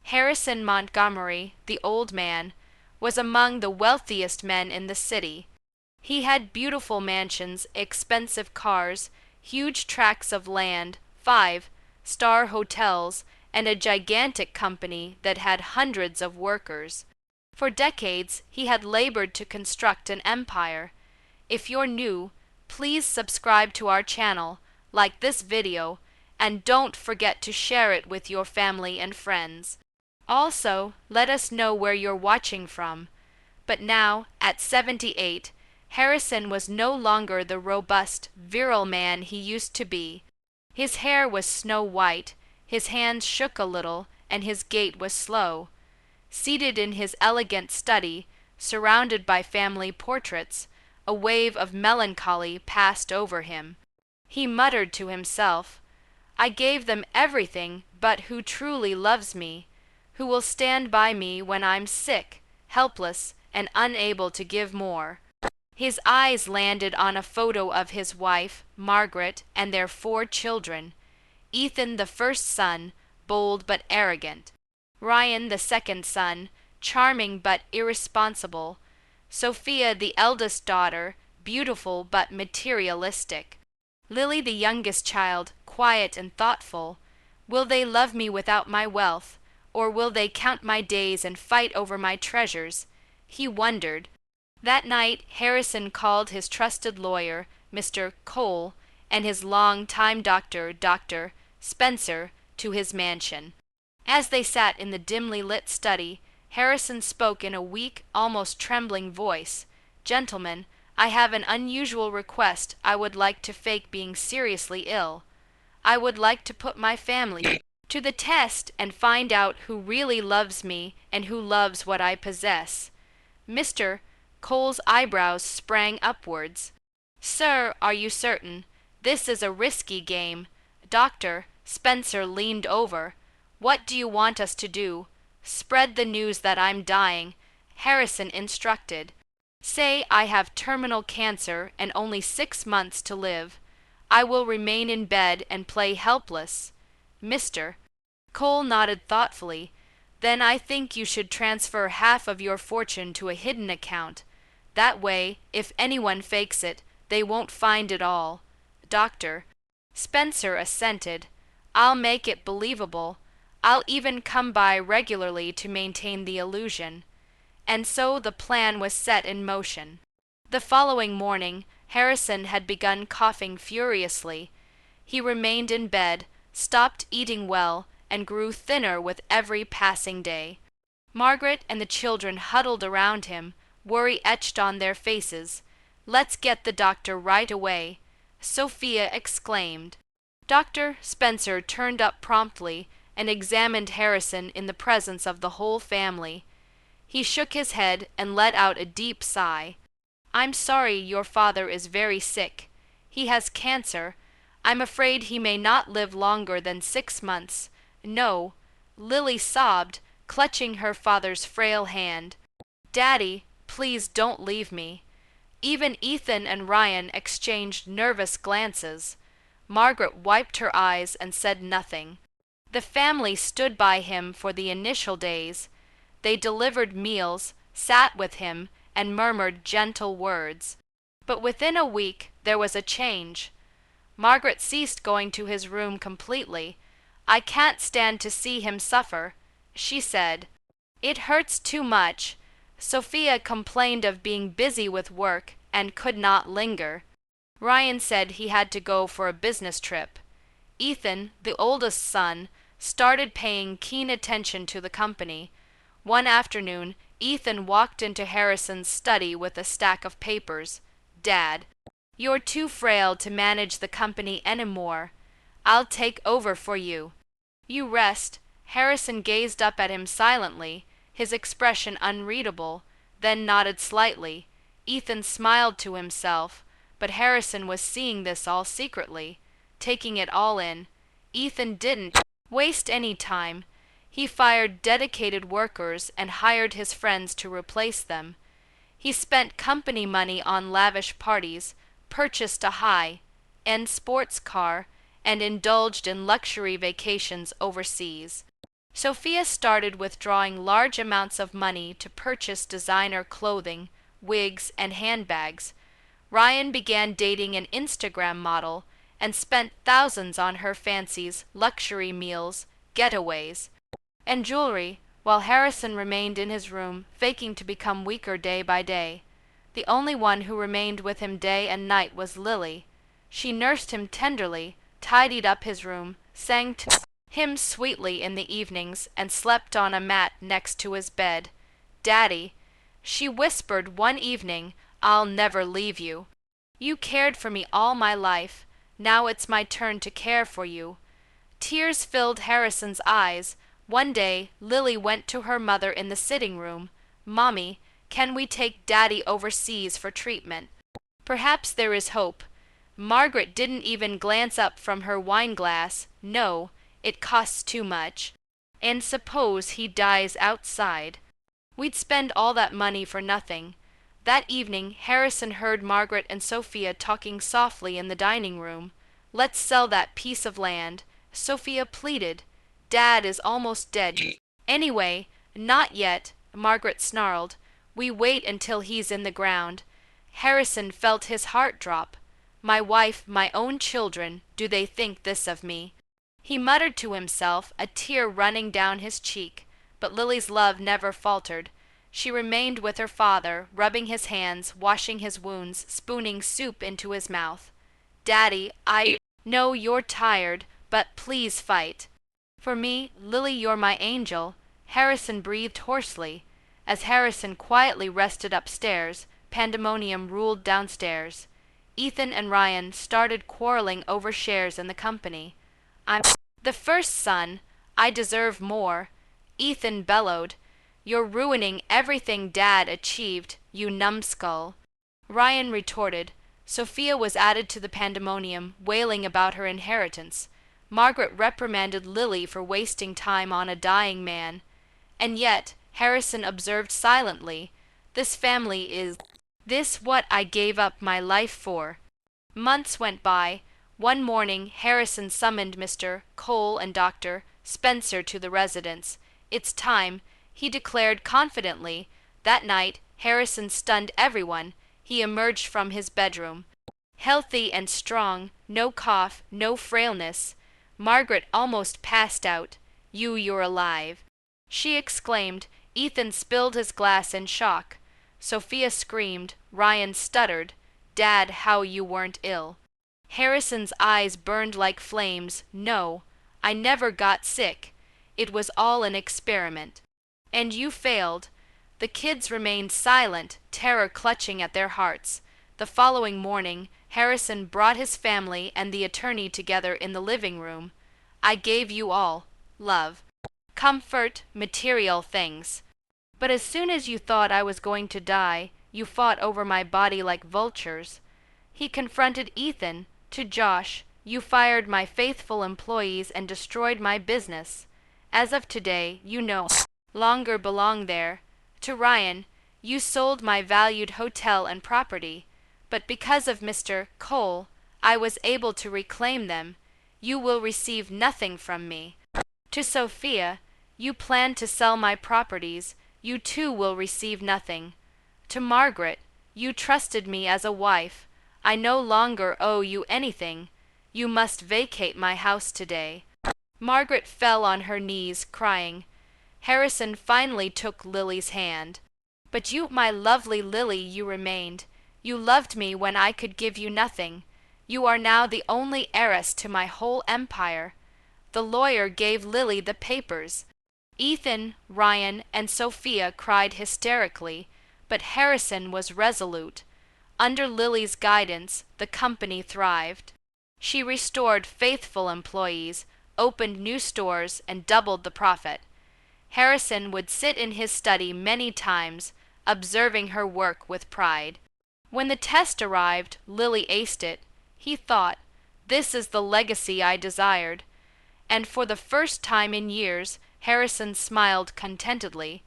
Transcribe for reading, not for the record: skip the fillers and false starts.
Harrison Montgomery, the old man, was among the wealthiest men in the city. He had beautiful mansions, expensive cars, huge tracts of land, five-star hotels, and a gigantic company that had hundreds of workers. For decades, he had labored to construct an empire. If you're new, please subscribe to our channel, like this video, and don't forget to share it with your family and friends. Also, let us know where you're watching from. But now, at 78, Harrison was no longer the robust, virile man he used to be. His hair was snow white, his hands shook a little, and his gait was slow. Seated in his elegant study, surrounded by family portraits, a wave of melancholy passed over him. He muttered to himself, "I gave them everything, but who truly loves me? Who will stand by me when I'm sick, helpless, and unable to give more?" His eyes landed on a photo of his wife, Margaret, and their 4 children. Ethan, the first son, bold but arrogant. Ryan, the second son, charming but irresponsible. Sophia, the eldest daughter, beautiful but materialistic. Lily, the youngest child, quiet and thoughtful. Will they love me without my wealth, or will they count my days and fight over my treasures? He wondered. That night Harrison called his trusted lawyer, Mr. Cole, and his long-time doctor, Dr. Spencer, to his mansion. As they sat in the dimly lit study, Harrison spoke in a weak, almost trembling voice. "Gentlemen, I have an unusual request. I would like to fake being seriously ill. I would like to put my family to the test and find out who really loves me and who loves what I possess." Mr. Cole's eyebrows sprang upwards. "Sir, are you certain? This is a risky game." Dr. Spencer leaned over. "What do you want us to do?" "Spread the news that I'm dying," Harrison instructed. "Say I have terminal cancer and only 6 months to live. I will remain in bed and play helpless." Mr. Cole nodded thoughtfully. "Then I think you should transfer half of your fortune to a hidden account. That way, if anyone fakes it, they won't find it all." Dr. Spencer assented. "I'll make it believable. I'll even come by regularly to maintain the illusion." And so the plan was set in motion. The following morning, Harrison had begun coughing furiously. He remained in bed, stopped eating well, and grew thinner with every passing day. Margaret and the children huddled around him, worry etched on their faces. "Let's get the doctor right away," Sophia exclaimed. Dr. Spencer turned up promptly and examined Harrison in the presence of the whole family. He shook his head and let out a deep sigh. "I'm sorry your father is very sick. He has cancer. I'm afraid he may not live longer than 6 months. No," Lily sobbed, clutching her father's frail hand. "Daddy, please don't leave me." Even Ethan and Ryan exchanged nervous glances. Margaret wiped her eyes and said nothing. The family stood by him for the initial days. They delivered meals, sat with him, and murmured gentle words. But within a week there was a change. Margaret ceased going to his room completely. "I can't stand to see him suffer," she said. "It hurts too much." Sophia complained of being busy with work and could not linger. Ryan said he had to go for a business trip. Ethan, the oldest son, started paying keen attention to the company. One afternoon, Ethan walked into Harrison's study with a stack of papers. "Dad, you're too frail to manage the company anymore. I'll take over for you." "You rest." Harrison gazed up at him silently, his expression unreadable, then nodded slightly. Ethan smiled to himself, but Harrison was seeing this all secretly, taking it all in. Ethan didn't waste any time. He fired dedicated workers and hired his friends to replace them. He spent company money on lavish parties, purchased a high-end sports car, and indulged in luxury vacations overseas. Sophia started withdrawing large amounts of money to purchase designer clothing, wigs, and handbags. Ryan began dating an Instagram model and spent thousands on her fancies, luxury meals, getaways, and jewelry, while Harrison remained in his room, faking to become weaker day by day. The only one who remained with him day and night was Lily. She nursed him tenderly, tidied up his room, sang to him sweetly in the evenings, and slept on a mat next to his bed. "Daddy," she whispered one evening, "I'll never leave you. You cared for me all my life. Now it's my turn to care for you." Tears filled Harrison's eyes. One day, Lily went to her mother in the sitting room. "Mommy, can we take Daddy overseas for treatment? Perhaps there is hope." Margaret didn't even glance up from her wine glass. "No, it costs too much. And suppose he dies outside? We'd spend all that money for nothing." That evening, Harrison heard Margaret and Sophia talking softly in the dining room. "Let's sell that piece of land," Sophia pleaded. "Dad is almost dead." "Anyway, not yet," Margaret snarled. "We wait until he's in the ground." Harrison felt his heart drop. "My wife, my own children, do they think this of me?" He muttered to himself, a tear running down his cheek. But Lily's love never faltered. She remained with her father, rubbing his hands, washing his wounds, spooning soup into his mouth. "Daddy, I know you're tired, but please fight." "For me, Lily, you're my angel," Harrison breathed hoarsely. As Harrison quietly rested upstairs, pandemonium ruled downstairs. Ethan and Ryan started quarreling over shares in the company. "I'm the first son. I deserve more," Ethan bellowed. "You're ruining everything Dad achieved, you numbskull." Ryan retorted. Sophia was added to the pandemonium, wailing about her inheritance. Margaret reprimanded Lily for wasting time on a dying man. And yet, Harrison observed silently, "This family is this what I gave up my life for." Months went by. One morning, Harrison summoned Mr. Cole and Dr. Spencer to the residence. "It's time," he declared confidently. That night, Harrison stunned everyone. He emerged from his bedroom, healthy and strong, no cough, no frailness. Margaret almost passed out. You're alive," she exclaimed. Ethan spilled his glass in shock. Sophia screamed. Ryan stuttered. "Dad, how you weren't ill." Harrison's eyes burned like flames. "No, I never got sick. It was all an experiment." "And you failed." The kids remained silent, terror clutching at their hearts. The following morning, Harrison brought his family and the attorney together in the living room. "I gave you all love, comfort, material things. But as soon as you thought I was going to die, you fought over my body like vultures." He confronted Ethan. "To Josh, you fired my faithful employees and destroyed my business. As of today, you no longer belong there. To Ryan, you sold my valued hotel and property. But because of Mr. Cole, I was able to reclaim them. You will receive nothing from me. To Sophia, you plan to sell my properties. You too will receive nothing. To Margaret, you trusted me as a wife. I no longer owe you anything. You must vacate my house today." Margaret fell on her knees, crying. Harrison finally took Lily's hand. "But you, my lovely Lily, you remained. You loved me when I could give you nothing. You are now the only heiress to my whole empire." The lawyer gave Lily the papers. Ethan, Ryan, and Sophia cried hysterically, but Harrison was resolute. Under Lily's guidance, the company thrived. She restored faithful employees, opened new stores, and doubled the profit. Harrison would sit in his study many times, observing her work with pride. When the test arrived, Lily aced it. He thought, "This is the legacy I desired." And for the first time in years, Harrison smiled contentedly.